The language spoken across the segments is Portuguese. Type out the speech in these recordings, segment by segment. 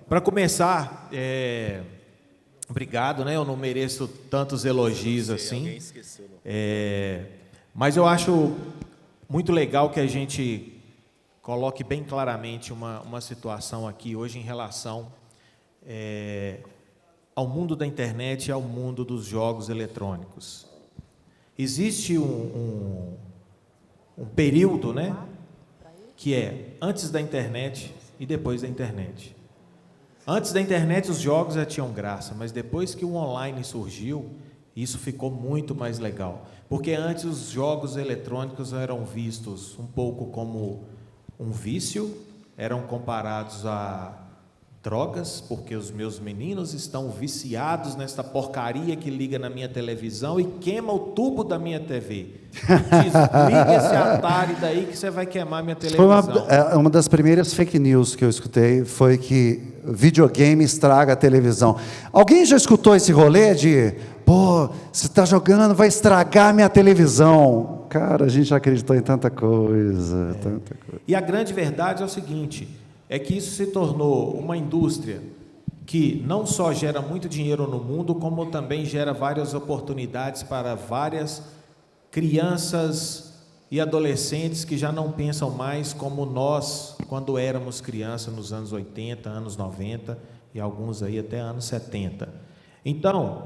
Para começar, obrigado, né? Eu não mereço tantos elogios assim. Mas eu acho muito legal que a gente coloque bem claramente uma situação aqui hoje em relação ao mundo da internet e ao mundo dos jogos eletrônicos. Existe um período, né, que é antes da internet e depois da internet. Antes da internet os jogos já tinham graça, mas depois que o online surgiu, isso ficou muito mais legal. Porque antes os jogos eletrônicos eram vistos um pouco como um vício, eram comparados a drogas, porque os meus meninos estão viciados nessa porcaria que liga na minha televisão e queima o tubo da minha TV. Desliga esse Atari daí que você vai queimar minha televisão. Foi uma das primeiras fake news que eu escutei, foi que videogame estraga a televisão. Alguém já escutou esse rolê de, pô, você está jogando, vai estragar minha televisão? Cara, a gente já acreditou em tanta coisa, tanta coisa. E a grande verdade é o seguinte, é que isso se tornou uma indústria que não só gera muito dinheiro no mundo, como também gera várias oportunidades para várias crianças e adolescentes que já não pensam mais como nós, quando éramos crianças nos anos 80, anos 90 e alguns aí até anos 70. Então,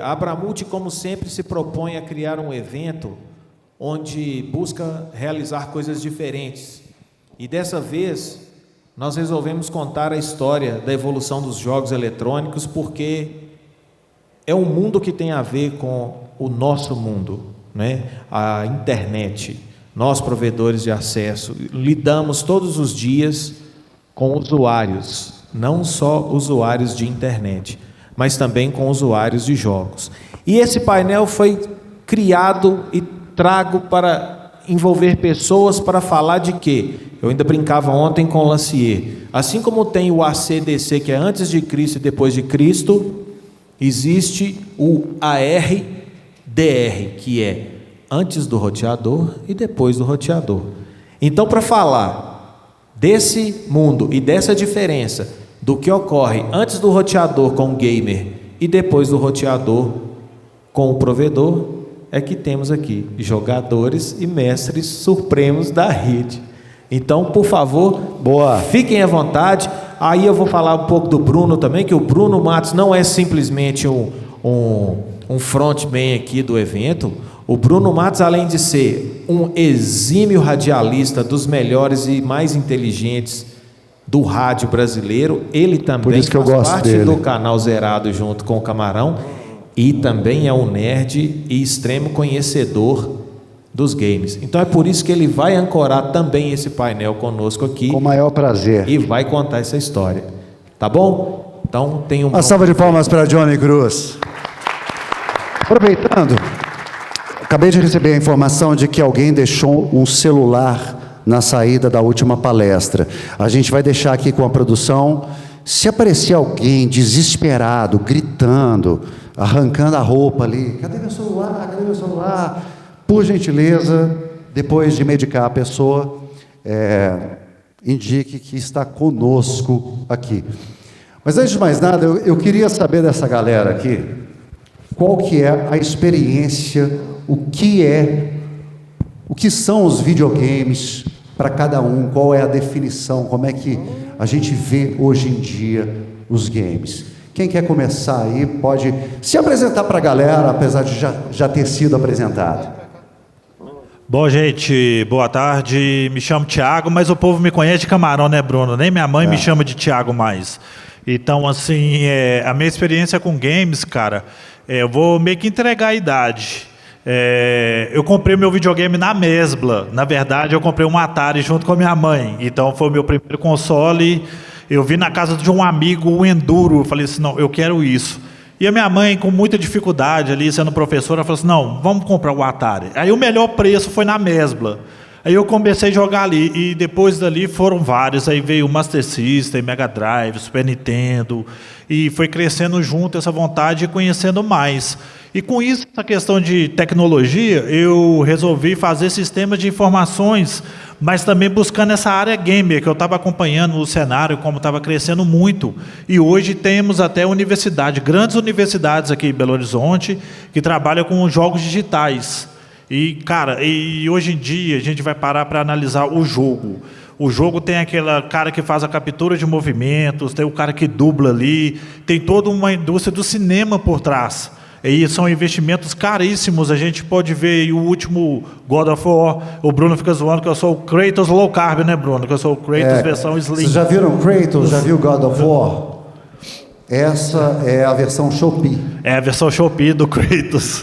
a Abramult, como sempre, se propõe a criar um evento onde busca realizar coisas diferentes. E dessa vez, nós resolvemos contar a história da evolução dos jogos eletrônicos, porque é um mundo que tem a ver com o nosso mundo, né? A internet. Nós, provedores de acesso, lidamos todos os dias com usuários, não só usuários de internet, mas também com usuários de jogos. E esse painel foi criado e trago para envolver pessoas para falar de quê? Eu ainda brincava ontem com o Lancier. Assim como tem o AC/DC, que é antes de Cristo e depois de Cristo, existe o ARDR, que é antes do roteador e depois do roteador. Então, para falar desse mundo e dessa diferença do que ocorre antes do roteador com o gamer e depois do roteador com o provedor, é que temos aqui jogadores e mestres supremos da rede. Então, por favor, fiquem à vontade. Aí eu vou falar um pouco do Bruno também, que o Bruno Matos não é simplesmente um frontman aqui do evento. O Bruno Matos, além de ser um exímio radialista dos melhores e mais inteligentes do rádio brasileiro, ele também faz parte do canal Zerado junto com o Camarão. E também é um nerd e extremo conhecedor dos games. Então é por isso que ele vai ancorar também esse painel conosco aqui. Com o maior prazer. E vai contar essa história. Tá bom? Então tem uma salva de palmas para Johnny Cruz. Aproveitando, acabei de receber a informação de que alguém deixou um celular na saída da última palestra. A gente vai deixar aqui com a produção. Se aparecer alguém desesperado, gritando, arrancando a roupa ali, cadê meu celular? Cadê meu celular? Por gentileza, depois de medicar a pessoa, indique que está conosco aqui. Mas antes de mais nada, eu queria saber dessa galera aqui, qual que é a experiência, o que são os videogames para cada um, qual é a definição, como é que a gente vê hoje em dia os games. Quem quer começar aí pode se apresentar para a galera, apesar de já ter sido apresentado. Bom, gente, boa tarde. Me chamo Thiago, mas o povo me conhece de Camarão, né, Bruno? Nem minha mãe me chama de Thiago mais. Então, assim, a minha experiência com games, cara, eu vou meio que entregar a idade. Eu comprei meu videogame na Mesbla. Na verdade, eu comprei um Atari junto com a minha mãe. Então, foi o meu primeiro console. Eu vi na casa de um amigo o Enduro. Eu falei assim, não, eu quero isso. E a minha mãe, com muita dificuldade ali, sendo professora, falou assim, não, vamos comprar o Atari. Aí o melhor preço foi na Mesbla. Aí eu comecei a jogar ali. E depois dali foram vários. Aí veio o Master System, Mega Drive, Super Nintendo. E foi crescendo junto essa vontade e conhecendo mais. E com isso, essa questão de tecnologia, eu resolvi fazer sistemas de informações mas também buscando essa área gamer, que eu estava acompanhando o cenário, como estava crescendo muito. E hoje temos até grandes universidades aqui em Belo Horizonte, que trabalham com jogos digitais. E, cara, hoje em dia a gente vai parar para analisar o jogo. O jogo tem aquele cara que faz a captura de movimentos, tem o cara que dubla ali, tem toda uma indústria do cinema por trás. E são investimentos caríssimos. A gente pode ver o último God of War. O Bruno fica zoando que eu sou o Kratos low carb, né, Bruno? Que eu sou o Kratos versão Slim. Vocês já viram Kratos? Já viu God of War? Essa é a versão Shopee. É a versão Shopee do Kratos.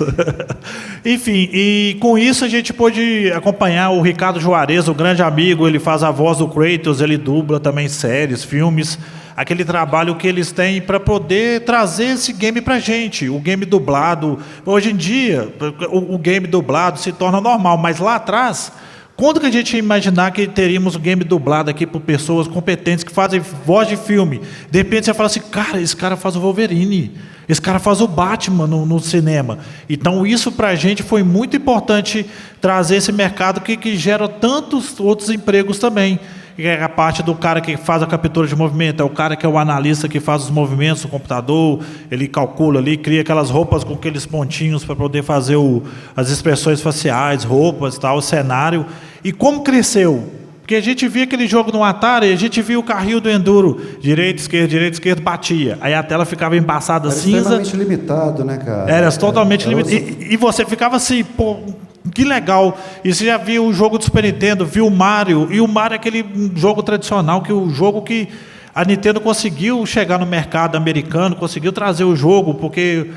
Enfim, e com isso a gente pôde acompanhar o Ricardo Juarez, o grande amigo. Ele faz a voz do Kratos, ele dubla também séries, filmes. Aquele trabalho que eles têm para poder trazer esse game para a gente. O game dublado. Hoje em dia, o game dublado se torna normal, mas lá atrás, quando que a gente ia imaginar que teríamos o game dublado aqui por pessoas competentes que fazem voz de filme? De repente você fala assim, cara, esse cara faz o Wolverine, esse cara faz o Batman no cinema. Então isso para a gente foi muito importante, trazer esse mercado que gera tantos outros empregos também. É a parte do cara que faz a captura de movimento, é o cara que é o analista que faz os movimentos do computador, ele calcula ali, cria aquelas roupas com aqueles pontinhos para poder fazer as expressões faciais, roupas, tal, o cenário. E como cresceu? Porque a gente via aquele jogo no Atari, a gente via o carrinho do Enduro, direita, esquerda, batia. Aí a tela ficava embaçada, era cinza. Era extremamente limitado, né, cara? Era totalmente limitado. E você ficava assim, pô, que legal. E você já viu o jogo do Super Nintendo, viu o Mario. E o Mario é aquele jogo tradicional, o jogo que a Nintendo conseguiu chegar no mercado americano, conseguiu trazer o jogo, porque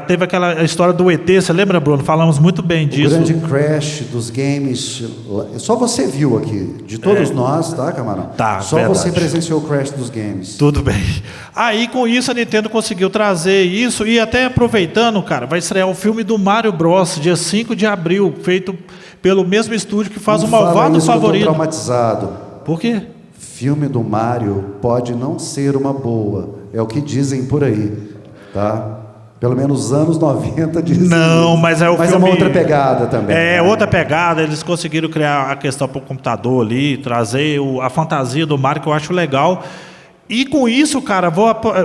teve aquela história do ET, você lembra, Bruno? Falamos muito bem disso. O grande crash dos games, só você viu aqui, de todos nós, tá, Camarão? Tá, só verdade. você presenciou o crash dos games. Tudo bem. Aí, com isso, a Nintendo conseguiu trazer isso, e até aproveitando, cara, vai estrear o filme do Mario Bros, dia 5 de abril, feito pelo mesmo estúdio que faz o Malvado Favorito. Eu tô traumatizado. Por quê? Filme do Mario pode não ser uma boa, é o que dizem por aí, tá? Pelo menos anos 90 dizem. Não, mas é o mas filme... é uma outra pegada também. É, outra pegada, eles conseguiram criar a questão para o computador ali, trazer a fantasia do Mario, que eu acho legal. E com isso, cara,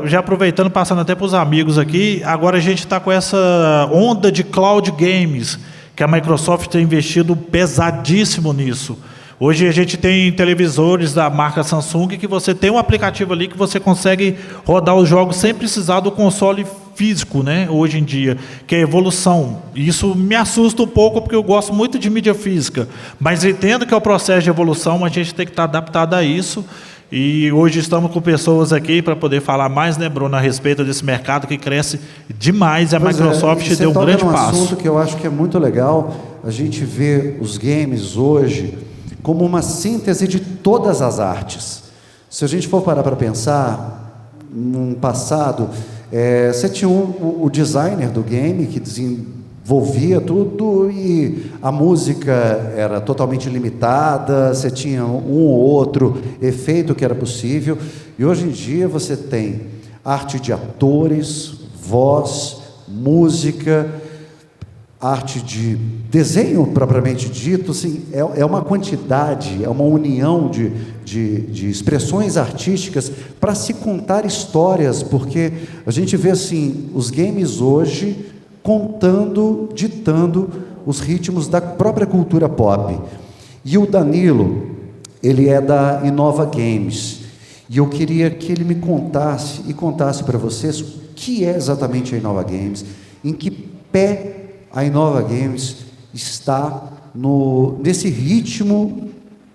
já aproveitando, passando até para os amigos aqui, agora a gente está com essa onda de cloud games, que a Microsoft tem investido pesadíssimo nisso. Hoje a gente tem televisores da marca Samsung que você tem um aplicativo ali que você consegue rodar os jogos sem precisar do console físico, né? Hoje em dia, que é a evolução. Isso me assusta um pouco porque eu gosto muito de mídia física, mas entendo que é o processo de evolução, a gente tem que estar adaptado a isso. E hoje estamos com pessoas aqui para poder falar mais, né, Bruno, a respeito desse mercado que cresce demais e a Microsoft deu um grande passo. Um assunto que eu acho que é muito legal, a gente vê os games hoje como uma síntese de todas as artes. Se a gente for parar para pensar, no passado, você tinha o designer do game que desenvolvia tudo e a música era totalmente limitada, você tinha um ou outro efeito que era possível, e hoje em dia você tem arte de atores, voz, música, arte de desenho propriamente dito, assim, é uma quantidade, é uma união de expressões artísticas para se contar histórias, porque a gente vê assim, os games hoje ditando os ritmos da própria cultura pop. E o Danilo, ele é da Inova Games, e eu queria que ele me contasse para vocês o que é exatamente a Inova Games, em que pé a Inova Games está nesse ritmo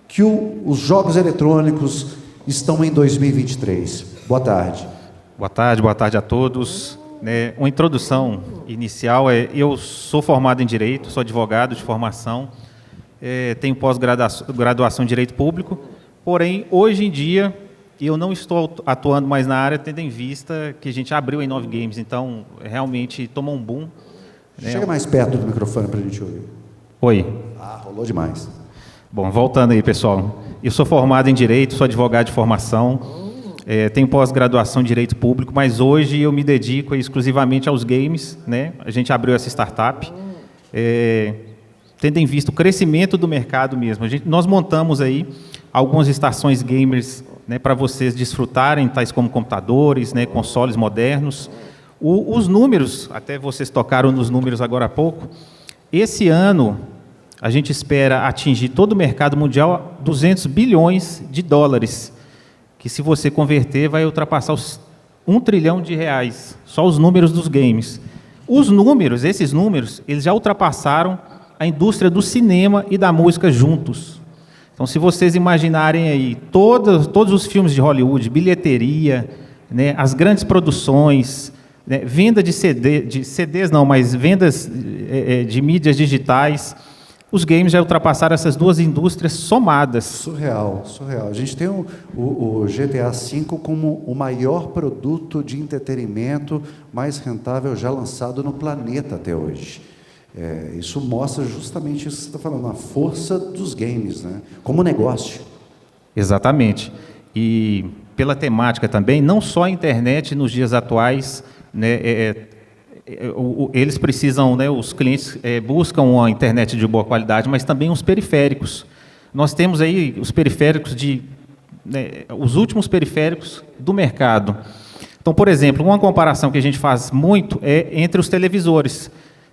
que os jogos eletrônicos estão em 2023. Boa tarde. Boa tarde a todos. Uma introdução inicial eu sou formado em Direito, sou advogado de formação, tenho pós-graduação em Direito Público, porém, hoje em dia, eu não estou atuando mais na área, tendo em vista que a gente abriu a Inova Games, então, realmente, tomou um boom. Chega mais perto do microfone para a gente ouvir. Oi. Rolou demais. Bom, voltando aí, pessoal. Eu sou formado em Direito, sou advogado de formação, tenho pós-graduação em Direito Público, mas hoje eu me dedico exclusivamente aos games, né? A gente abriu essa startup. tendo em vista o crescimento do mercado mesmo. Nós montamos aí algumas estações gamers, né, para vocês desfrutarem, tais como computadores, né, consoles modernos. Os números, até vocês tocaram nos números agora há pouco, esse ano a gente espera atingir todo o mercado mundial 200 bilhões de dólares, que se você converter vai ultrapassar os 1 trilhão de reais, só os números dos games. Esses números, eles já ultrapassaram a indústria do cinema e da música juntos. Então, se vocês imaginarem aí todos os filmes de Hollywood, bilheteria, né, as grandes produções, né, venda de CDs não, mas vendas de mídias digitais, os games já ultrapassaram essas duas indústrias somadas. Surreal, surreal. A gente tem o GTA V como o maior produto de entretenimento mais rentável já lançado no planeta até hoje. Isso mostra justamente isso que você está falando, a força dos games, né? Como negócio. Exatamente. E pela temática também, não só a internet nos dias atuais, né, eles precisam, né, os clientes buscam uma internet de boa qualidade, mas também os periféricos. Nós temos aí os periféricos os últimos periféricos do mercado. Então, por exemplo, uma comparação que a gente faz muito é entre os televisores.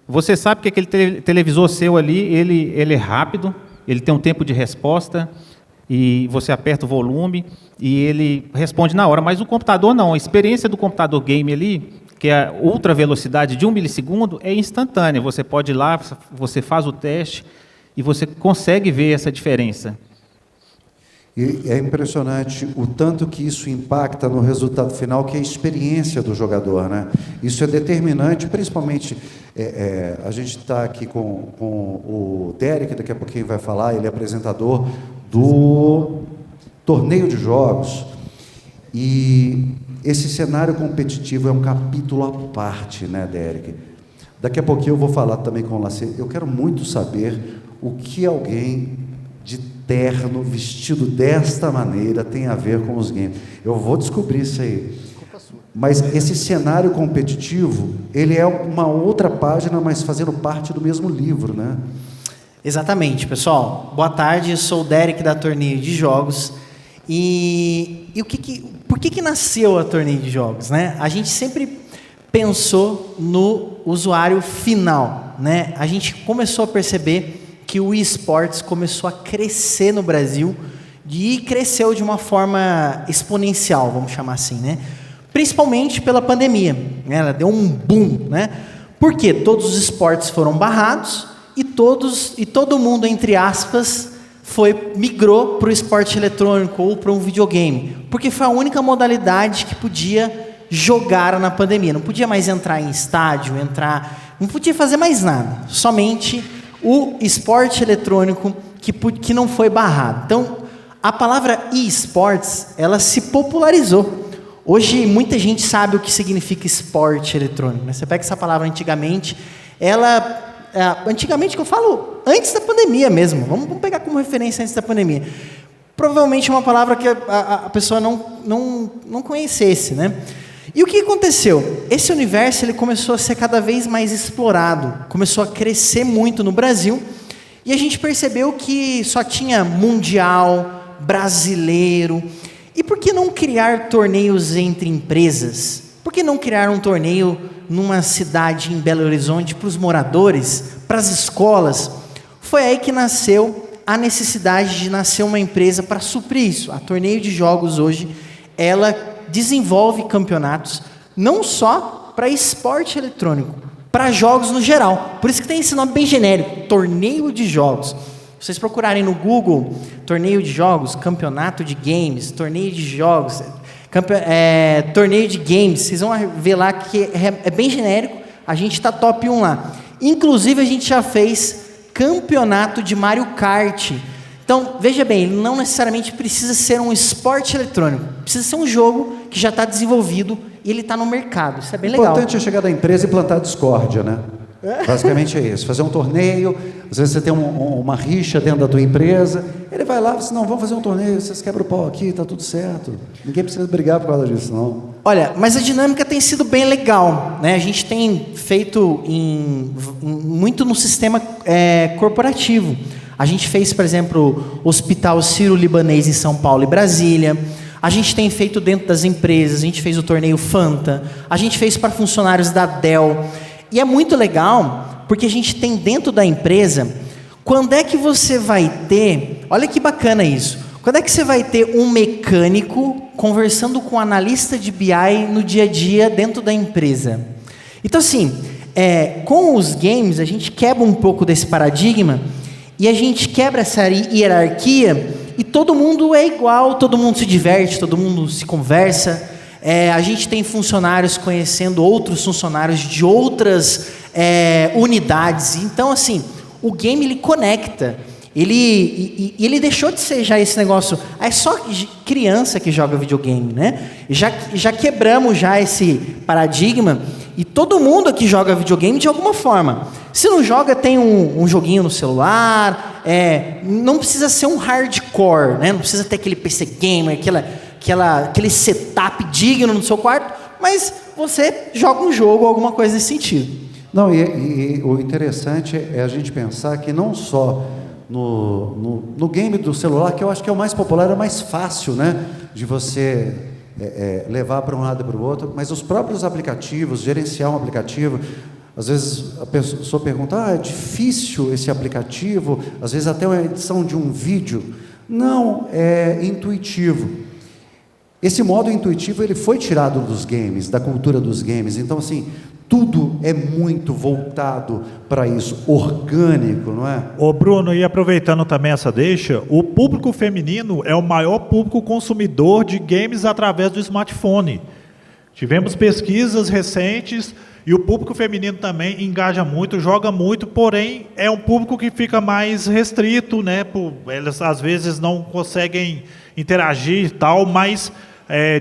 Você sabe que aquele televisor seu ali, ele é rápido, ele tem um tempo de resposta, e você aperta o volume e ele responde na hora. Mas o computador não. A experiência do computador game ali, que é a ultra velocidade de 1 milissegundo, é instantânea. Você pode ir lá, você faz o teste e você consegue ver essa diferença. E é impressionante o tanto que isso impacta no resultado final, que é a experiência do jogador, né? Isso é determinante, principalmente, a gente está aqui com o Derek, daqui a pouquinho vai falar, ele é apresentador do torneio de jogos, e esse cenário competitivo é um capítulo à parte, né, Derek? Daqui a pouquinho eu vou falar também com o Lacer. Eu quero muito saber o que alguém de terno, vestido desta maneira, tem a ver com os games. Eu vou descobrir isso aí. Mas esse cenário competitivo, ele é uma outra página, mas fazendo parte do mesmo livro, né? Exatamente, pessoal. Boa tarde, eu sou o Derek da Torneio de Jogos. E por que nasceu a Torneio de Jogos, né? A gente sempre pensou no usuário final, né? A gente começou a perceber que o eSports começou a crescer no Brasil e cresceu de uma forma exponencial, vamos chamar assim, né? Principalmente pela pandemia, né? Ela deu um boom, né? Porque todos os esportes foram barrados e todo mundo, entre aspas, migrou para o esporte eletrônico ou para um videogame, porque foi a única modalidade que podia jogar na pandemia. Não podia mais entrar em estádio, não podia fazer mais nada, somente o esporte eletrônico que não foi barrado. Então, a palavra eSports, ela se popularizou. Hoje, muita gente sabe o que significa esporte eletrônico, né? Você pega essa palavra antigamente, antigamente que eu falo, antes da pandemia mesmo, vamos pegar como referência antes da pandemia. Provavelmente é uma palavra que a pessoa não conhecesse, né? E o que aconteceu? Esse universo ele começou a ser cada vez mais explorado, começou a crescer muito no Brasil, e a gente percebeu que só tinha mundial, brasileiro. E por que não criar torneios entre empresas? Por que não criar um torneio numa cidade em Belo Horizonte para os moradores, para as escolas? Foi aí que nasceu a necessidade de nascer uma empresa para suprir isso. A Torneio de Jogos hoje, ela desenvolve campeonatos não só para esporte eletrônico, para jogos no geral. Por isso que tem esse nome bem genérico, Torneio de Jogos. Se vocês procurarem no Google, Torneio de Jogos, Campeonato de Games, Torneio de Jogos, Torneio de Games, vocês vão ver lá que é bem genérico, a gente está top 1 lá. Inclusive, a gente já fez campeonato de Mario Kart. Então, veja bem, ele não necessariamente precisa ser um esporte eletrônico, precisa ser um jogo que já está desenvolvido e ele está no mercado. Isso é bem legal. O importante é chegar da empresa e plantar discórdia, né? Basicamente é isso. Fazer um torneio, às vezes você tem uma rixa dentro da tua empresa, ele vai lá e diz, não, vamos fazer um torneio, vocês quebram o pau aqui, está tudo certo. Ninguém precisa brigar por causa disso, não. Olha, mas a dinâmica tem sido bem legal, né? A gente tem feito muito no sistema corporativo. A gente fez, por exemplo, o Hospital Sírio-Libanês em São Paulo e Brasília. A gente tem feito dentro das empresas, a gente fez o torneio Fanta, a gente fez para funcionários da Dell. E é muito legal, porque a gente tem dentro da empresa, quando é que você vai ter, olha que bacana isso, quando é que você vai ter um mecânico conversando com um analista de BI no dia a dia dentro da empresa? Então assim, com os games a gente quebra um pouco desse paradigma e a gente quebra essa hierarquia e todo mundo é igual, todo mundo se diverte, todo mundo se conversa. A gente tem funcionários conhecendo outros funcionários de outras unidades. Então assim, o game ele conecta. Ele deixou de ser já esse negócio, é só criança que joga videogame, né? Já quebramos já esse paradigma e todo mundo aqui joga videogame de alguma forma. Se não joga, tem um joguinho no celular, não precisa ser um hardcore, né? Não precisa ter aquele PC gamer, aquele setup digno no seu quarto, mas você joga um jogo ou alguma coisa nesse sentido. Não, e o interessante é a gente pensar que não só no game do celular, que eu acho que é o mais popular, é o mais fácil, né, de você levar para um lado e para o outro, mas os próprios aplicativos, gerenciar um aplicativo, às vezes a pessoa pergunta, é difícil esse aplicativo, às vezes até uma edição de um vídeo. Não, é intuitivo. Esse modo intuitivo ele foi tirado dos games, da cultura dos games, então assim, tudo é muito voltado para isso, orgânico, não é? Ô Bruno, e aproveitando também essa deixa, o público feminino é o maior público consumidor de games através do smartphone. Tivemos pesquisas recentes e o público feminino também engaja muito, joga muito, porém é um público que fica mais restrito, né? Elas às vezes não conseguem interagir e tal, mas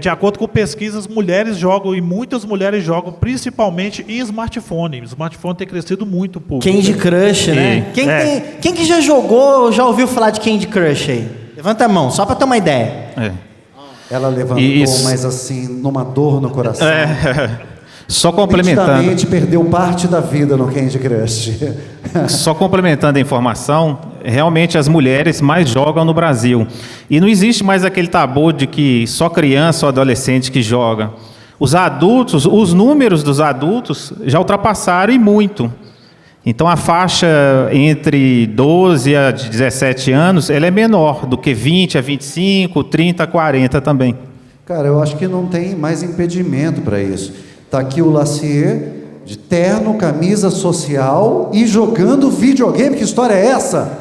de acordo com pesquisas, mulheres jogam, e muitas mulheres jogam, principalmente em smartphone. O smartphone tem crescido muito o público. Candy Crush, né? Quem que já jogou, já ouviu falar de Candy Crush aí? Levanta a mão, só para ter uma ideia. Ela levantou, mas assim, numa dor no coração. Só complementando. Nitidamente perdeu parte da vida no Candy Crush. Só complementando a informação, realmente as mulheres mais jogam no Brasil. E não existe mais aquele tabu de que só criança ou adolescente que joga. Os adultos, os números dos adultos já ultrapassaram e muito. Então a faixa entre 12 a 17 anos, ela é menor do que 20 a 25, 30 a 40 também. Cara, eu acho que não tem mais impedimento para isso. Está aqui o Lacier, de terno, camisa social e jogando videogame. Que história é essa?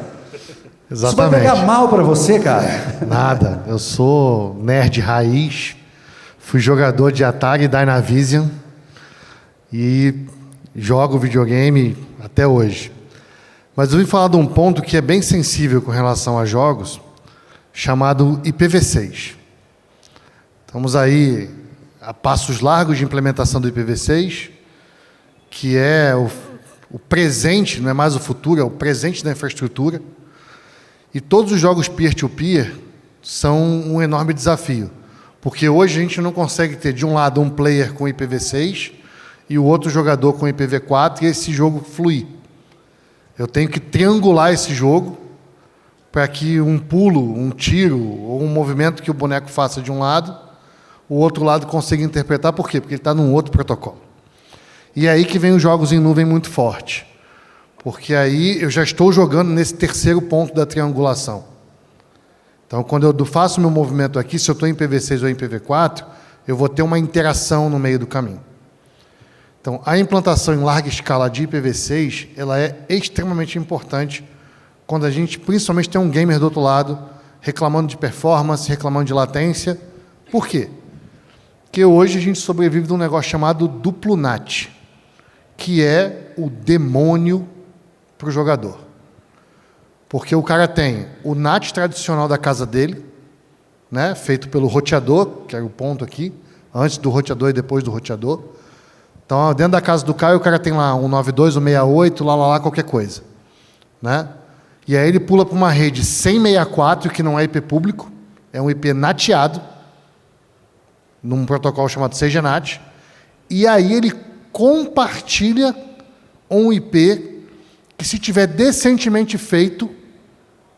Exatamente. Isso vai pegar mal para você, cara? Nada. Eu sou nerd raiz, fui jogador de Atari e Dynavision e jogo videogame até hoje. Mas eu vim falar de um ponto que é bem sensível com relação a jogos, chamado IPv6. Estamos aí a passos largos de implementação do IPv6, que é o presente, não é mais o futuro, é o presente da infraestrutura. E todos os jogos peer-to-peer são um enorme desafio, porque hoje a gente não consegue ter, de um lado, um player com IPv6 e o outro jogador com IPv4 e esse jogo fluir. Eu tenho que triangular esse jogo para que um pulo, um tiro ou um movimento que o boneco faça de um lado, o outro lado consiga interpretar. Por quê? Porque ele está num outro protocolo. E é aí que vem os jogos em nuvem muito forte. Porque aí eu já estou jogando nesse terceiro ponto da triangulação. Então, quando eu faço meu movimento aqui, se eu estou em IPv6 ou em IPv4, eu vou ter uma interação no meio do caminho. Então, a implantação em larga escala de IPv6, ela é extremamente importante quando a gente, principalmente, tem um gamer do outro lado reclamando de performance, reclamando de latência. Por quê? Porque hoje a gente sobrevive de um negócio chamado duplo NAT, que é o demônio para o jogador. Porque o cara tem o NAT tradicional da casa dele, né, feito pelo roteador, que era o ponto aqui, antes do roteador e depois do roteador. Então, dentro da casa do Caio, o cara tem lá um 92, um 68, lá, qualquer coisa. Né? E aí ele pula para uma rede sem 64, que não é IP público, é um IP nateado. num protocolo chamado CGNAT, e aí ele compartilha um IP que, se tiver decentemente feito,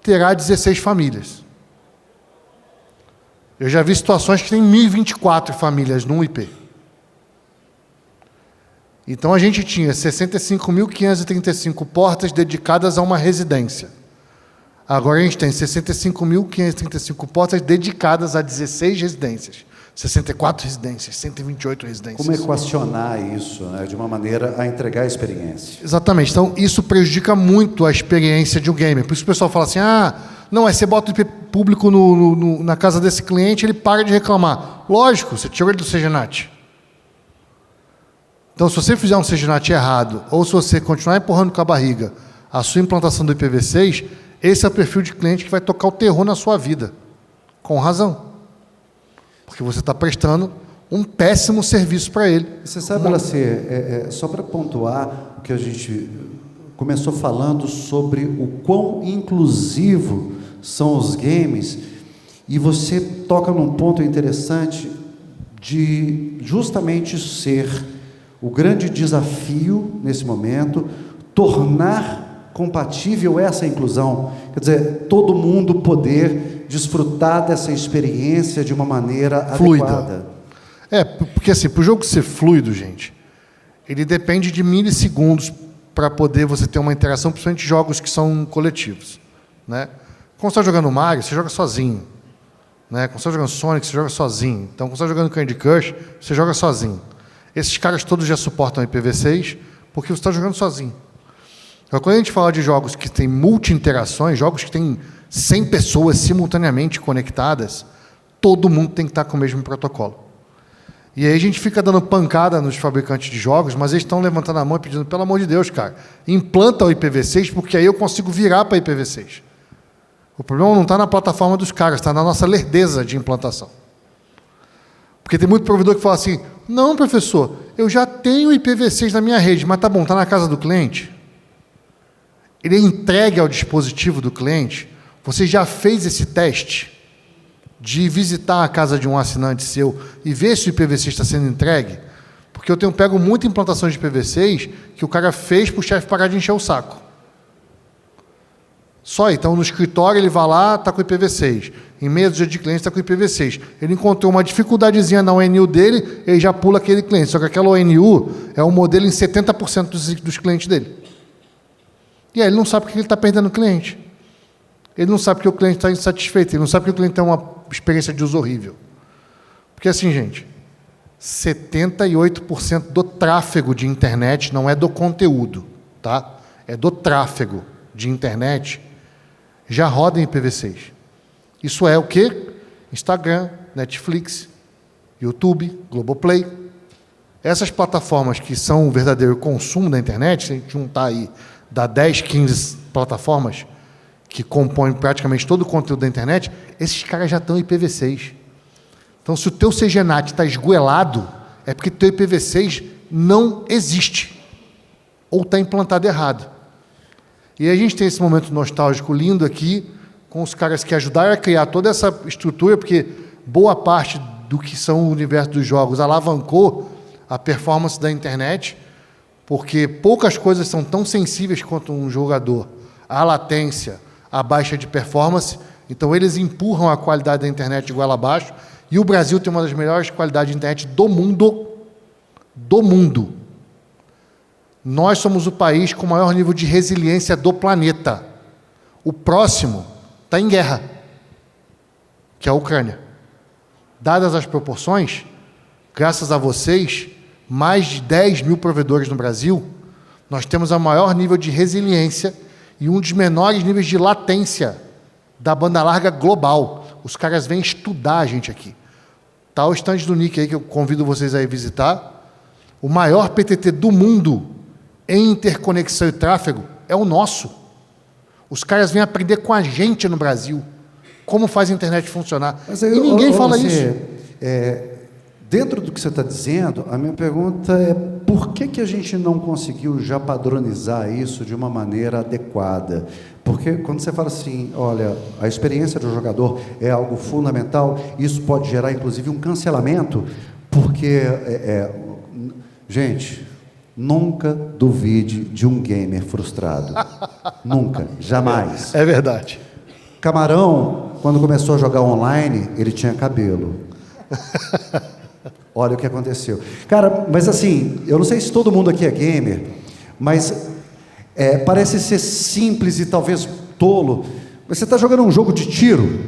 terá 16 famílias. Eu já vi situações que tem 1.024 famílias num IP. Então a gente tinha 65.535 portas dedicadas a uma residência. Agora a gente tem 65.535 portas dedicadas a 16 residências. 64 residências, 128 residências. Como equacionar isso, né, de uma maneira a entregar a experiência? Exatamente. Então, isso prejudica muito a experiência de um gamer. Por isso que o pessoal fala assim, não, aí você bota o IP público na casa desse cliente, ele para de reclamar. Lógico, você tirou ele do CGNAT. Então, se você fizer um CGNAT errado, ou se você continuar empurrando com a barriga a sua implantação do IPv6, esse é o perfil de cliente que vai tocar o terror na sua vida. Com razão. Porque você está prestando um péssimo serviço para ele. Você sabe, Lacer, só para pontuar o que a gente começou falando sobre o quão inclusivo são os games, e você toca num ponto interessante de justamente ser o grande desafio nesse momento, tornar compatível essa inclusão. Quer dizer, todo mundo poder desfrutar dessa experiência de uma maneira fluida. Adequada. Porque assim, para o jogo ser fluido, gente, ele depende de milissegundos para poder você ter uma interação, principalmente jogos que são coletivos, né? Quando você está jogando Mario, você joga sozinho, né? Quando você está jogando Sonic, você joga sozinho. Então, quando você está jogando Candy Crush, você joga sozinho. Esses caras todos já suportam IPv6 porque você está jogando sozinho. Então, quando a gente fala de jogos que têm multi-interações, jogos que têm 100 pessoas simultaneamente conectadas, todo mundo tem que estar com o mesmo protocolo. E aí a gente fica dando pancada nos fabricantes de jogos, mas eles estão levantando a mão e pedindo, pelo amor de Deus, cara, implanta o IPv6, porque aí eu consigo virar para IPv6. O problema não está na plataforma dos caras, está na nossa lerdeza de implantação. Porque tem muito provedor que fala assim, não, professor, eu já tenho IPv6 na minha rede, mas tá bom, está na casa do cliente? Ele é entregue ao dispositivo do cliente? Você já fez esse teste de visitar a casa de um assinante seu e ver se o IPv6 está sendo entregue? Porque eu pego muita implantação de IPv6 que o cara fez para o chefe parar de encher o saco. Então, no escritório, ele vai lá, está com o IPv6. Em meia dúzia de clientes, está com o IPv6. Ele encontrou uma dificuldadezinha na ONU dele, ele já pula aquele cliente. Só que aquela ONU é um modelo em 70% dos clientes dele. E aí ele não sabe porque ele está perdendo o cliente. Ele não sabe que o cliente está insatisfeito. Ele não sabe que o cliente tem uma experiência de uso horrível. Porque assim, gente, 78% do tráfego de internet não é do conteúdo, tá? É do tráfego de internet, já roda em IPv6. Isso é o quê? Instagram, Netflix, YouTube, Globoplay. Essas plataformas que são o verdadeiro consumo da internet, se a gente juntar aí, dá 10, 15 plataformas que compõem praticamente todo o conteúdo da internet, esses caras já estão em IPv6. Então, se o teu CGNAT está esgoelado, é porque o teu IPv6 não existe. Ou está implantado errado. E a gente tem esse momento nostálgico lindo aqui, com os caras que ajudaram a criar toda essa estrutura, porque boa parte do que são o universo dos jogos alavancou a performance da internet, porque poucas coisas são tão sensíveis quanto um jogador. A latência, a baixa de performance, então eles empurram a qualidade da internet de goela abaixo, e o Brasil tem uma das melhores qualidades de internet do mundo. Do mundo. Nós somos o país com o maior nível de resiliência do planeta. O próximo está em guerra, que é a Ucrânia. Dadas as proporções, graças a vocês, mais de 10 mil provedores no Brasil, nós temos o maior nível de resiliência e um dos menores níveis de latência da banda larga global. Os caras vêm estudar a gente aqui. Está o stand do Nick aí, que eu convido vocês a ir visitar. O maior PTT do mundo em interconexão e tráfego é o nosso. Os caras vêm aprender com a gente no Brasil como faz a internet funcionar. Mas aí, e ninguém fala isso. Dentro do que você está dizendo, a minha pergunta é Por que a gente não conseguiu já padronizar isso de uma maneira adequada? Porque quando você fala assim, olha, a experiência do jogador é algo fundamental, isso pode gerar inclusive um cancelamento, porque, gente, nunca duvide de um gamer frustrado. Nunca, jamais. É verdade. Camarão, quando começou a jogar online, ele tinha cabelo. Olha o que aconteceu. Cara, mas assim, eu não sei se todo mundo aqui é gamer, mas parece ser simples e talvez tolo, mas você está jogando um jogo de tiro,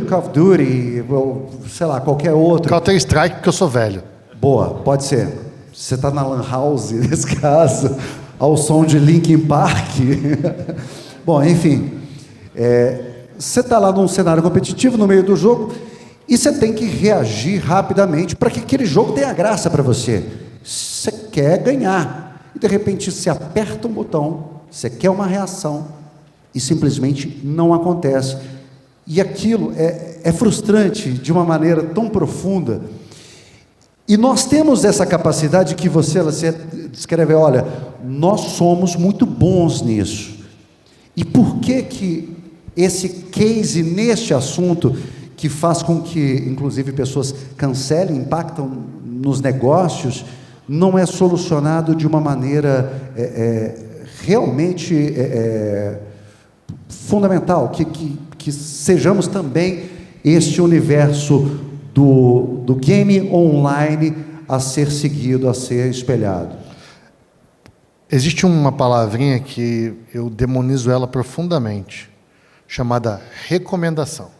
Call of Duty, ou sei lá, qualquer outro. Counter-Strike, porque eu sou velho. Boa, pode ser. Você está na Lan House, nesse caso, ao som de Linkin Park. Bom, enfim, você está lá num cenário competitivo, no meio do jogo, e você tem que reagir rapidamente para que aquele jogo tenha graça para você. Você quer ganhar. E, de repente, você aperta um botão, você quer uma reação, e simplesmente não acontece. E aquilo é frustrante de uma maneira tão profunda. E nós temos essa capacidade que você descreve, olha, nós somos muito bons nisso. E por que esse case neste assunto, que faz com que, inclusive, pessoas cancelem, impactam nos negócios, não é solucionado de uma maneira realmente fundamental, que sejamos também este universo do game online a ser seguido, a ser espelhado? Existe uma palavrinha que eu demonizo ela profundamente, chamada recomendação.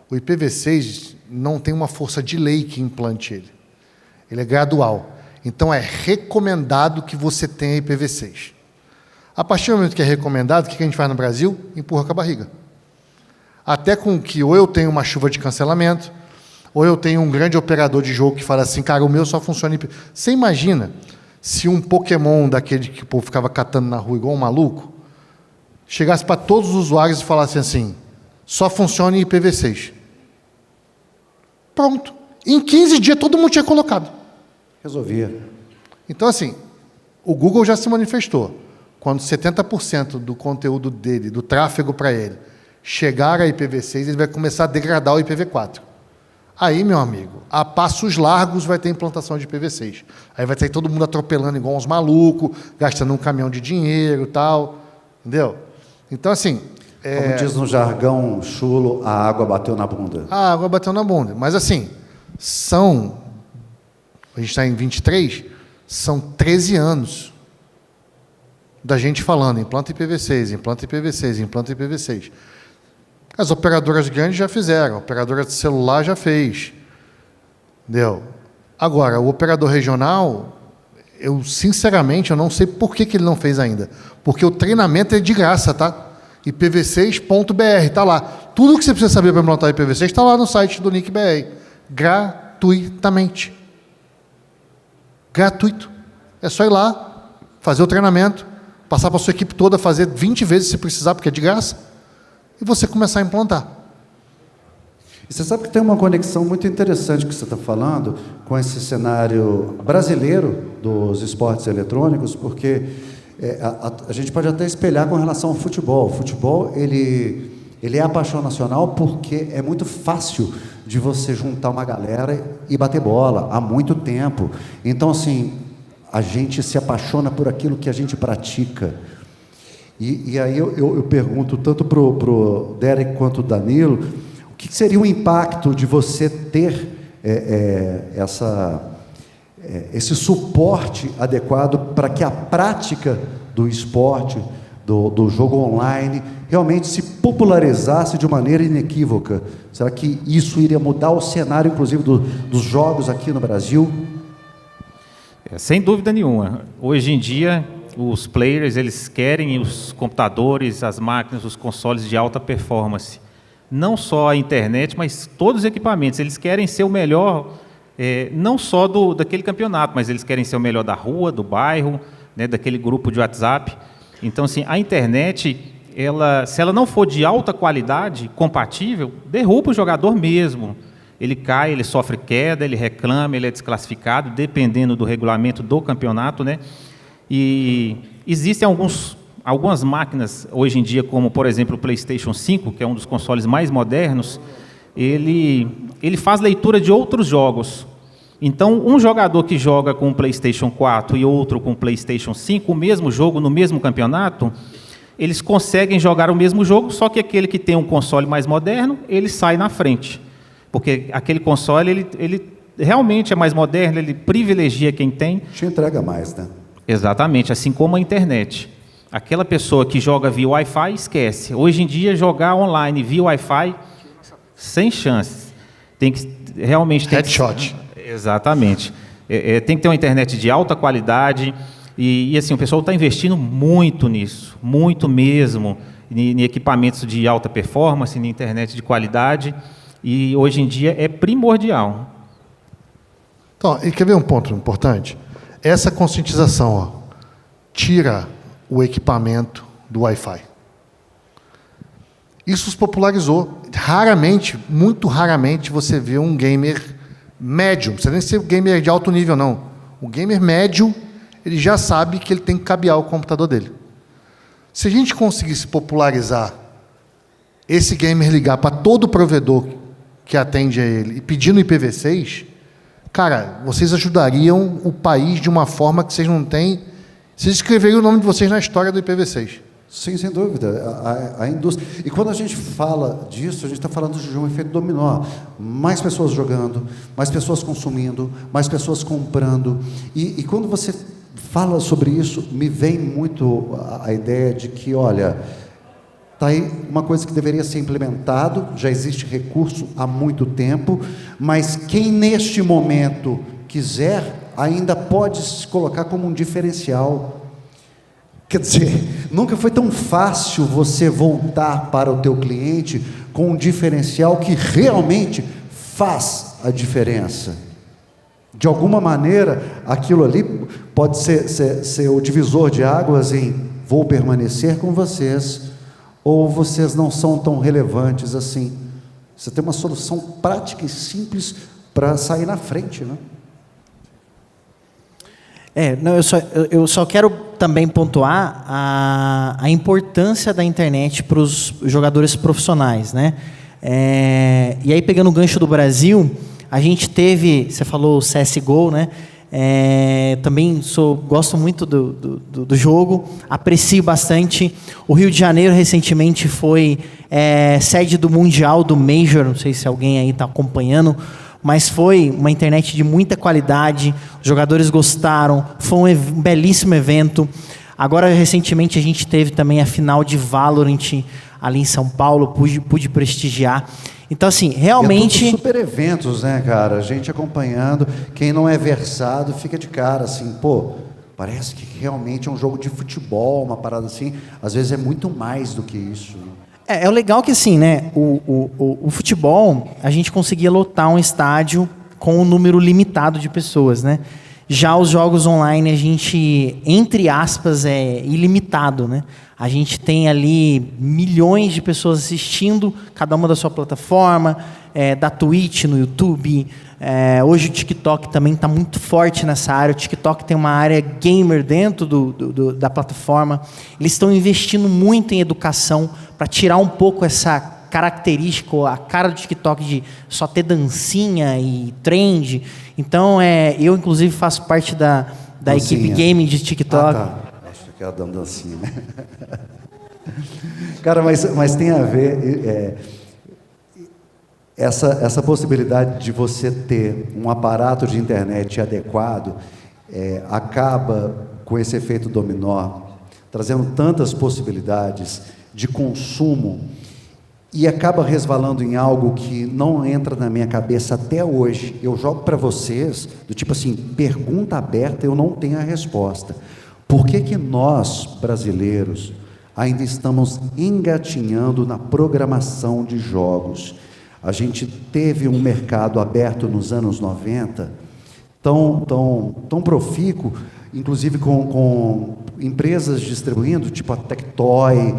O IPv6 não tem uma força de lei que implante ele. Ele é gradual. Então, é recomendado que você tenha IPv6. A partir do momento que é recomendado, o que a gente faz no Brasil? Empurra com a barriga. Até com que ou eu tenho uma chuva de cancelamento, ou eu tenho um grande operador de jogo que fala assim, cara, o meu só funciona em IPv6. Você imagina se um Pokémon daquele que o povo ficava catando na rua igual um maluco, chegasse para todos os usuários e falasse assim, só funciona em IPv6. Pronto. Em 15 dias todo mundo tinha colocado. Resolvia. Então, assim, o Google já se manifestou. Quando 70% do conteúdo dele, do tráfego para ele, chegar a IPv6, ele vai começar a degradar o IPv4. Aí, meu amigo, a passos largos vai ter implantação de IPv6. Aí vai ter todo mundo atropelando igual uns malucos, gastando um caminhão de dinheiro e tal. Entendeu? Então, assim... Como diz no jargão chulo, a água bateu na bunda. A água bateu na bunda. Mas, assim, a gente está em 23, são 13 anos da gente falando implanta IPv6, implanta IPv6, implanta IPv6. As operadoras grandes já fizeram, a operadora de celular já fez. Entendeu? Agora, o operador regional, sinceramente, eu não sei por que ele não fez ainda. Porque o treinamento é de graça, tá? IPv6.br, está lá. Tudo que você precisa saber para implantar IPv6 está lá no site do NIC.br. Gratuitamente. Gratuito. É só ir lá, fazer o treinamento, passar para a sua equipe toda, fazer 20 vezes se precisar, porque é de graça, e você começar a implantar. E você sabe que tem uma conexão muito interessante que você está falando com esse cenário brasileiro dos esportes eletrônicos, porque a gente pode até espelhar com relação ao futebol. O futebol, ele é a paixão nacional porque é muito fácil de você juntar uma galera e bater bola há muito tempo. Então, assim, a gente se apaixona por aquilo que a gente pratica. E aí eu pergunto tanto para o Derek quanto o Danilo, o que seria o impacto de você ter esse suporte adequado para que a prática do esporte, do jogo online, realmente se popularizasse de maneira inequívoca? Será que isso iria mudar o cenário, inclusive, dos jogos aqui no Brasil? Sem dúvida nenhuma. Hoje em dia, os players, eles querem os computadores, as máquinas, os consoles de alta performance. Não só a internet, mas todos os equipamentos. Eles querem ser o melhor, não só daquele campeonato, mas eles querem ser o melhor da rua, do bairro, né, daquele grupo de WhatsApp. Então, assim, a internet, se ela não for de alta qualidade, compatível, derruba o jogador mesmo. ele cai, ele sofre queda, ele reclama, ele é desclassificado, dependendo do regulamento do campeonato, né? E existem algumas máquinas hoje em dia, como por exemplo o PlayStation 5, que é um dos consoles mais modernos, ele faz leitura de outros jogos. Então, um jogador que joga com o PlayStation 4 e outro com o PlayStation 5, o mesmo jogo no mesmo campeonato, eles conseguem jogar o mesmo jogo, só que aquele que tem um console mais moderno, ele sai na frente. Porque aquele console, ele realmente é mais moderno, ele privilegia quem tem. Te entrega mais, né? Exatamente, assim como a internet. Aquela pessoa que joga via Wi-Fi, esquece. Hoje em dia, jogar online via Wi-Fi, sem chances. Realmente tem Headshot. Exatamente. Tem que ter uma internet de alta qualidade e assim, o pessoal está investindo muito nisso, muito mesmo, em equipamentos de alta performance, em internet de qualidade, e hoje em dia é primordial. Então, e quer ver um ponto importante? Essa conscientização, ó, tira o equipamento do Wi-Fi. Isso se popularizou. Raramente, muito raramente, você vê um gamer médio, não precisa nem ser gamer de alto nível, não. O gamer médio, ele já sabe que ele tem que cabear o computador dele. Se a gente conseguisse popularizar esse gamer ligar para todo provedor que atende a ele e pedindo IPv6, cara, vocês ajudariam o país de uma forma que vocês não têm. Vocês escreveriam o nome de vocês na história do IPv6. Sim, sem dúvida. A indústria. E quando a gente fala disso, a gente está falando de um efeito dominó. Mais pessoas jogando, mais pessoas consumindo, mais pessoas comprando. E quando você fala sobre isso, me vem muito a ideia de que, olha, está aí uma coisa que deveria ser implementado, já existe recurso há muito tempo, mas quem neste momento quiser, ainda pode se colocar como um diferencial. Quer dizer, nunca foi tão fácil você voltar para o teu cliente com um diferencial que realmente faz a diferença. De alguma maneira, aquilo ali pode ser o divisor de águas em vou permanecer com vocês ou vocês não são tão relevantes assim. Você tem uma solução prática e simples para sair na frente, né? Eu só quero também pontuar a importância da internet para os jogadores profissionais, né? E aí, pegando o gancho do Brasil, a gente teve, você falou o CSGO, né? Também gosto muito do jogo, aprecio bastante. O Rio de Janeiro recentemente foi sede do Mundial, do Major, não sei se alguém aí está acompanhando, mas foi uma internet de muita qualidade, os jogadores gostaram, foi um belíssimo evento. Agora, recentemente, a gente teve também a final de Valorant ali em São Paulo, pude prestigiar. Então, assim, realmente... E é tudo super eventos, né, cara? A gente acompanhando, quem não é versado fica de cara, assim, pô, parece que realmente é um jogo de futebol, uma parada assim. Às vezes é muito mais do que isso, né? É legal que, assim, né, o futebol, a gente conseguia lotar um estádio com um número limitado de pessoas, né? Já os jogos online, a gente, entre aspas, é ilimitado, né? A gente tem ali milhões de pessoas assistindo, cada uma da sua plataforma, da Twitch, no YouTube. Hoje o TikTok também está muito forte nessa área. O TikTok tem uma área gamer dentro da plataforma. Eles estão investindo muito em educação para tirar um pouco essa característica, a cara do TikTok de só ter dancinha e trend. Então, eu inclusive faço parte da equipe game de TikTok. Tá. Acho que é a dancinha, né? Cara, mas tem a ver... Essa possibilidade de você ter um aparato de internet adequado acaba com esse efeito dominó, trazendo tantas possibilidades de consumo e acaba resvalando em algo que não entra na minha cabeça até hoje. Eu jogo para vocês, do tipo assim, pergunta aberta, eu não tenho a resposta. Por que nós, brasileiros, ainda estamos engatinhando na programação de jogos? A gente teve um mercado aberto nos anos 90, tão profícuo, inclusive com empresas distribuindo, tipo a Tectoy.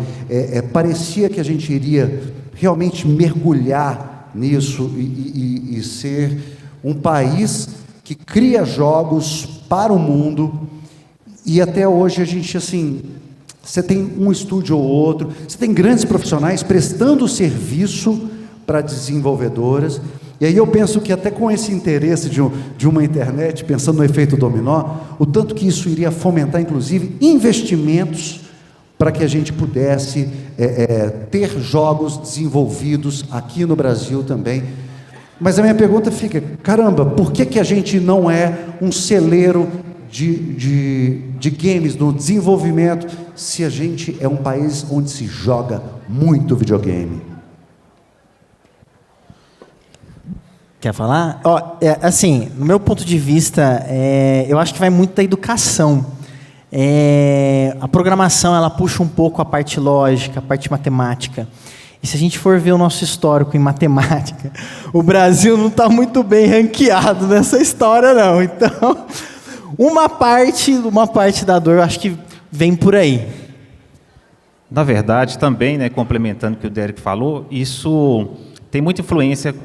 Parecia que a gente iria realmente mergulhar nisso e ser um país que cria jogos para o mundo. E até hoje a gente, assim, você tem um estúdio ou outro, você tem grandes profissionais prestando serviço para desenvolvedoras. E aí eu penso que até com esse interesse de uma internet, pensando no efeito dominó, o tanto que isso iria fomentar, inclusive, investimentos para que a gente pudesse ter jogos desenvolvidos aqui no Brasil também. Mas a minha pergunta fica, caramba, por que a gente não é um celeiro de games no desenvolvimento, se a gente é um país onde se joga muito videogame? Quer falar? Assim, no meu ponto de vista, eu acho que vai muito da educação. A programação, ela puxa um pouco a parte lógica, a parte matemática. E se a gente for ver o nosso histórico em matemática, o Brasil não está muito bem ranqueado nessa história, não. Então, uma parte da dor, eu acho que vem por aí. Na verdade, também, né, complementando o que o Derek falou, isso tem muita influência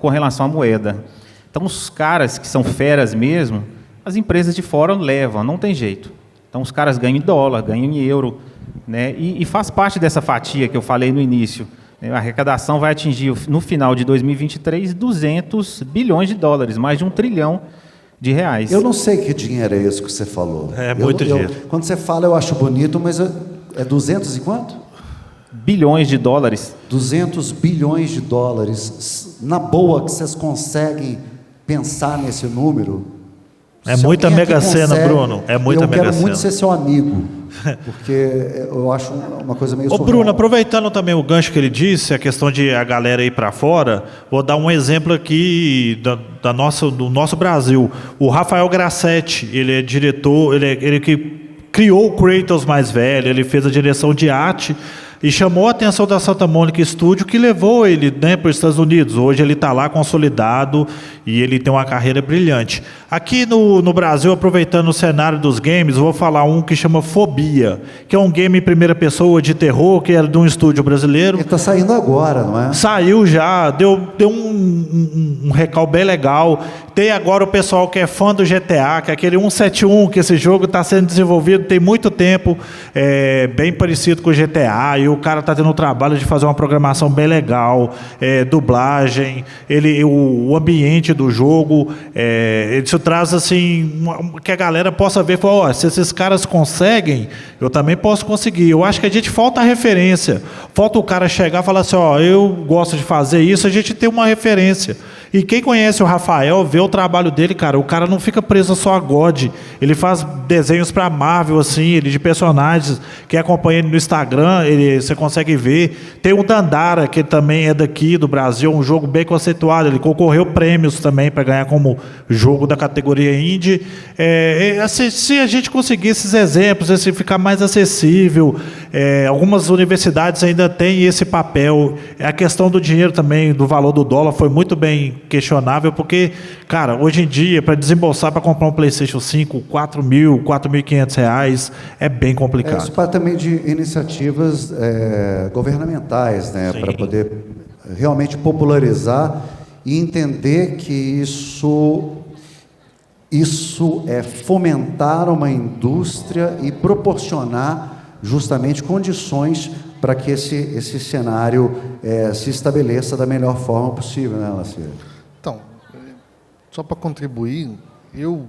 com relação à moeda. Então, os caras que são feras mesmo, as empresas de fora levam, não tem jeito. Então, os caras ganham em dólar, ganham em euro, né? E faz parte dessa fatia que eu falei no início. A arrecadação vai atingir, no final de 2023, 200 bilhões de dólares, mais de R$1 trilhão. Eu não sei que dinheiro é esse que você falou. É muito dinheiro. Quando você fala, eu acho bonito, mas é 200 e quanto? Bilhões de dólares. 200 bilhões de dólares. Na boa, que vocês conseguem pensar nesse número? É Se muita alguém aqui Mega Sena, consegue, Bruno. É muita Mega Eu quero muito Sena. ser seu amigo, porque eu acho uma coisa meio Ô surreal. Bruno, aproveitando também o gancho que ele disse, a questão de a galera ir para fora, vou dar um exemplo aqui do nosso Brasil. O Rafael Grassetti, ele é diretor, ele que criou o Kratos mais velho, ele fez a direção de arte e chamou a atenção da Santa Mônica Studio, que levou ele, né, para os Estados Unidos. Hoje ele está lá consolidado e ele tem uma carreira brilhante. Aqui no Brasil, aproveitando o cenário dos games, vou falar um que chama Fobia, que é um game em primeira pessoa de terror, que era de um estúdio brasileiro. Ele está saindo agora, não é? Saiu já, deu um recall bem legal. Tem agora o pessoal que é fã do GTA, que é aquele 171, que esse jogo está sendo desenvolvido tem muito tempo, bem parecido com o GTA, e o cara está tendo o trabalho de fazer uma programação bem legal, dublagem, o ambiente do jogo, isso traz assim, que a galera possa ver, se esses caras conseguem, eu também posso conseguir. Eu acho que a gente falta a referência, falta o cara chegar e falar assim, eu gosto de fazer isso, a gente tem uma referência. E quem conhece o Rafael, vê o trabalho dele, cara, o cara não fica preso só a God, ele faz desenhos para Marvel, assim, de personagens, quem acompanha ele no Instagram, você consegue ver. Tem o Dandara, que também é daqui do Brasil, um jogo bem conceituado, ele concorreu prêmios também para ganhar como jogo da categoria indie. Assim, se a gente conseguir esses exemplos, esse ficar mais acessível, algumas universidades ainda têm esse papel. A questão do dinheiro também, do valor do dólar, foi muito bem questionável, porque, cara, hoje em dia, para desembolsar para comprar um PlayStation 5, R$4.000, R$4.500 é bem complicado. Isso parte também de iniciativas governamentais, né, para poder realmente popularizar e entender que isso é fomentar uma indústria e proporcionar justamente condições para que esse cenário se estabeleça da melhor forma possível, né, Lacia? Então, só para contribuir, eu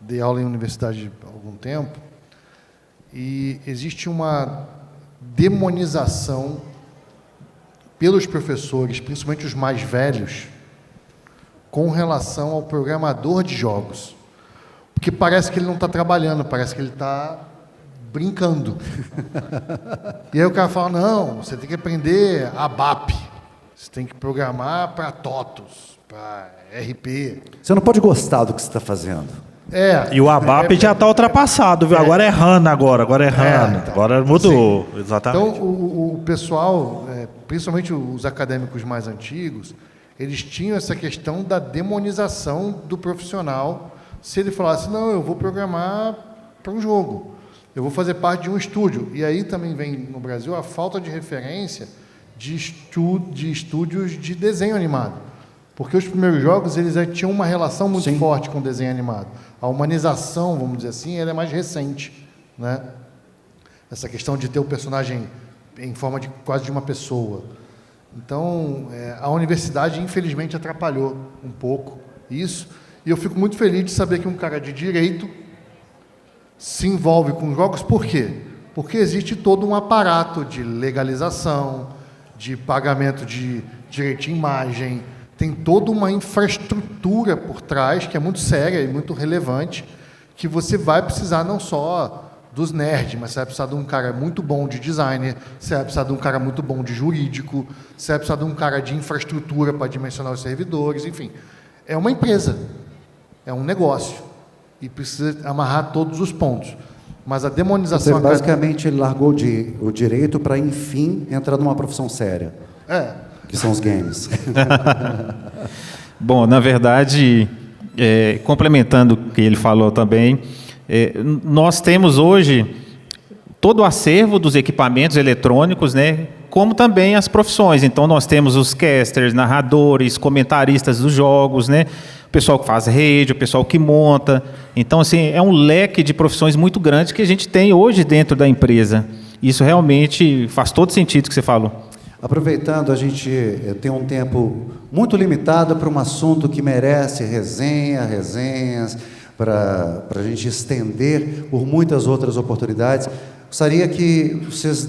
dei aula em universidade há algum tempo e existe uma demonização pelos professores, principalmente os mais velhos, com relação ao programador de jogos. Porque parece que ele não está trabalhando, parece que ele está brincando. E aí o cara fala, não, você tem que aprender ABAP, você tem que programar para TOTOS, para RP. Você não pode gostar do que você está fazendo. E o ABAP já está ultrapassado, viu? Agora é HANA agora é HANA. Então, Agora mudou, sim. exatamente. Então, o pessoal, principalmente os acadêmicos mais antigos, eles tinham essa questão da demonização do profissional. Se ele falasse, não, eu vou programar para um jogo, eu vou fazer parte de um estúdio. E aí também vem no Brasil a falta de referência de estúdios de desenho animado. Porque os primeiros jogos eles já tinham uma relação muito forte com o desenho animado. A humanização, vamos dizer assim, ela é mais recente, né? Essa questão de ter o personagem em forma de quase de uma pessoa. Então, a universidade, infelizmente, atrapalhou um pouco isso. E eu fico muito feliz de saber que um cara de direito se envolve com jogos. Por quê? Porque existe todo um aparato de legalização, de pagamento de direito de imagem, tem toda uma infraestrutura por trás, que é muito séria e muito relevante, que você vai precisar não só dos nerds, mas você vai precisar de um cara muito bom de designer, você vai precisar de um cara muito bom de jurídico, você vai precisar de um cara de infraestrutura para dimensionar os servidores, enfim. É uma empresa, é um negócio, e precisa amarrar todos os pontos. Mas a demonização... Basicamente, ele largou o direito para, enfim, entrar numa profissão séria. Que são os games. Bom, na verdade, complementando o que ele falou também, nós temos hoje todo o acervo dos equipamentos eletrônicos, né, como também as profissões. Então, nós temos os casters, narradores, comentaristas dos jogos, né, o pessoal que faz rede, o pessoal que monta. Então, assim, é um leque de profissões muito grande que a gente tem hoje dentro da empresa. Isso realmente faz todo sentido que você falou. Aproveitando, a gente tem um tempo muito limitado para um assunto que merece resenhas, para a gente estender por muitas outras oportunidades. Gostaria que vocês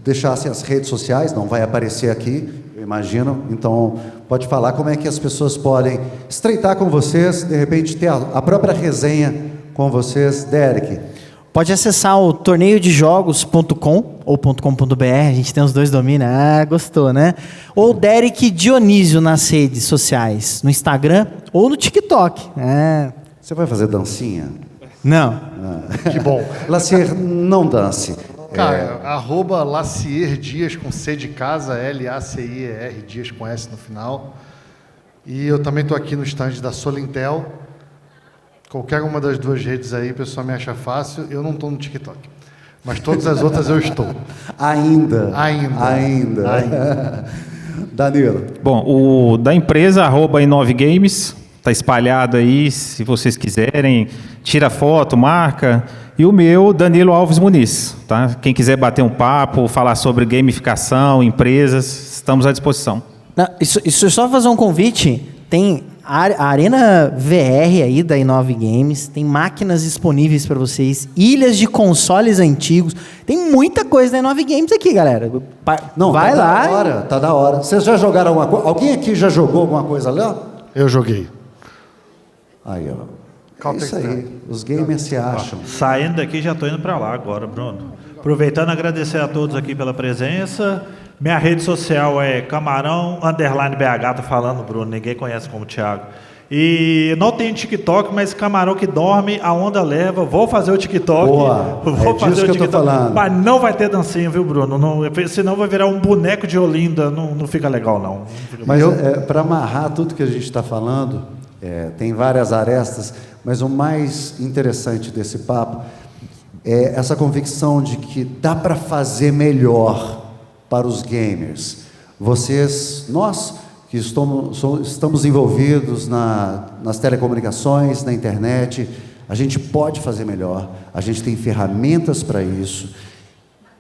deixassem as redes sociais, não vai aparecer aqui, eu imagino, então pode falar como é que as pessoas podem estreitar com vocês, de repente ter a própria resenha com vocês. Derek. Pode acessar o torneiodejogos.com ou .com.br, a gente tem os dois domínios. Gostou, né? Ou Derek Dionísio nas redes sociais, no Instagram ou no TikTok. Você vai fazer dancinha? Não. Que bom. Lacier, não dance. Cara, @Lacier Dias com C de casa, L-A-C-I-E-R, Dias com S no final. E eu também estou aqui no stand da Solintel. Qualquer uma das duas redes aí, o pessoal me acha fácil. Eu não estou no TikTok. Mas todas as outras eu estou. Ainda. Danilo. Bom, o da empresa, @Inovegames, está espalhado aí, se vocês quiserem. Tira foto, marca. E o meu, Danilo Alves Muniz. Tá? Quem quiser bater um papo, falar sobre gamificação, empresas, estamos à disposição. Não, isso é só fazer um convite. Tem a Arena VR aí da Inove Games, tem máquinas disponíveis para vocês, ilhas de consoles antigos, tem muita coisa da Inove Games aqui, galera. Não, vai lá. Tá da hora. Vocês já jogaram alguma coisa? Alguém aqui já jogou alguma coisa lá? Eu joguei. Aí, ó. É isso aí. Os gamers se acham. Saindo daqui, já estou indo para lá agora, Bruno. Aproveitando, agradecer a todos aqui pela presença. Minha rede social é Camarão_BH, tô falando, Bruno, ninguém conhece como Thiago. E não tem TikTok, mas camarão que dorme, a onda leva. Vou fazer o TikTok. Boa, vou fazer disso o que eu tô falando. Mas não vai ter dancinha, viu, Bruno? Não, senão vai virar um boneco de Olinda, não fica legal, não. Mas para amarrar tudo que a gente está falando, tem várias arestas, mas o mais interessante desse papo é essa convicção de que dá para fazer melhor para os gamers. Nós que estamos envolvidos nas telecomunicações, na internet, a gente pode fazer melhor, a gente tem ferramentas para isso,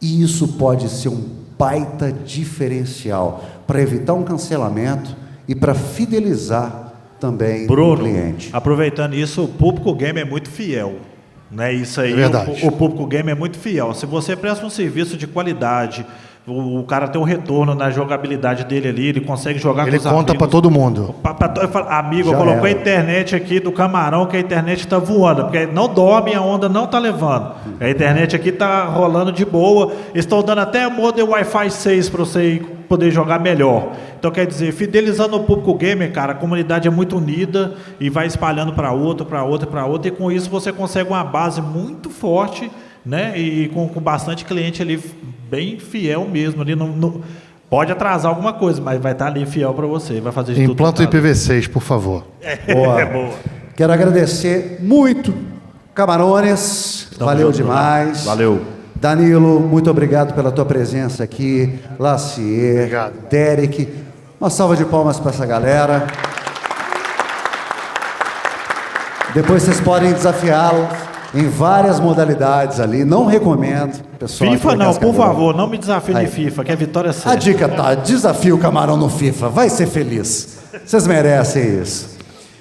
e isso pode ser um baita diferencial para evitar um cancelamento e para fidelizar também o cliente. Aproveitando isso, o público game é muito fiel. Né? Isso aí, o público game é muito fiel. Se você presta um serviço de qualidade, o cara tem um retorno na jogabilidade dele ali, ele consegue jogar com os amigos. Ele conta para todo mundo. Amigo, eu coloquei a internet aqui do Camarão, que a internet está voando, porque não dorme e a onda não está levando. A internet aqui está rolando de boa. Eles estão dando até modem Wi-Fi 6 para você poder jogar melhor. Então, quer dizer, fidelizando o público gamer, cara, a comunidade é muito unida e vai espalhando para outra, e com isso você consegue uma base muito forte, né? E com bastante cliente ali bem fiel mesmo. Ali pode atrasar alguma coisa, mas vai estar ali fiel para você. Vai fazer de tudo. Implanta o IPv6, por favor. Boa. Boa. Quero agradecer muito, Camarones. Valeu demais. Valeu. Danilo, muito obrigado pela tua presença aqui. Lacier, Obrigado. Derek. Uma salva de palmas para essa galera. Depois vocês podem desafiá-los em várias modalidades ali. Não recomendo. Pessoal FIFA aqui da não, Casca por Grossa. favor, não me desafie Aí. de FIFA, que a vitória é A certa. dica tá, desafia o Camarão no FIFA. Vai ser feliz. Vocês merecem isso.